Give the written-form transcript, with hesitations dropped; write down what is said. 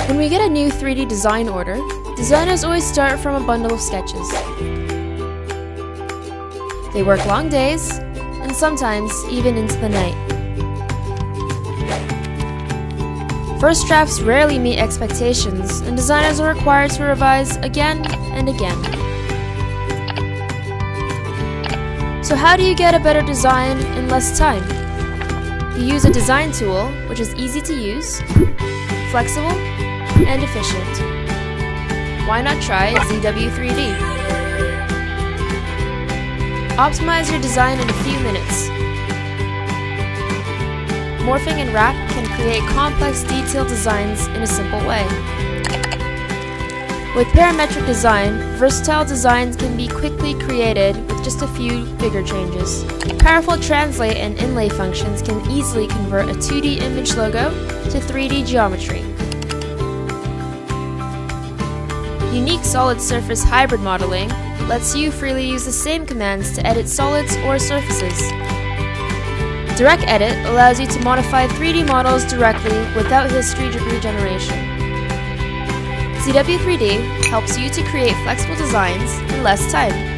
When we get a new 3D design order, designers always start from a bundle of sketches. They work long days, and sometimes even into the night. First drafts rarely meet expectations, and designers are required to revise again and again. So how do you get a better design in less time? You use a design tool which is easy to use, flexible, and efficient. Why not try ZW3D? Optimize your design in a few minutes. Morphing and wrap can create complex detailed designs in a simple way. With parametric design, versatile designs can be quickly created with just a few bigger changes. Powerful translate and inlay functions can easily convert a 2D image logo to 3D geometry. Unique solid surface hybrid modeling lets you freely use the same commands to edit solids or surfaces. Direct Edit allows you to modify 3D models directly without history regeneration. ZW3D helps you to create flexible designs in less time.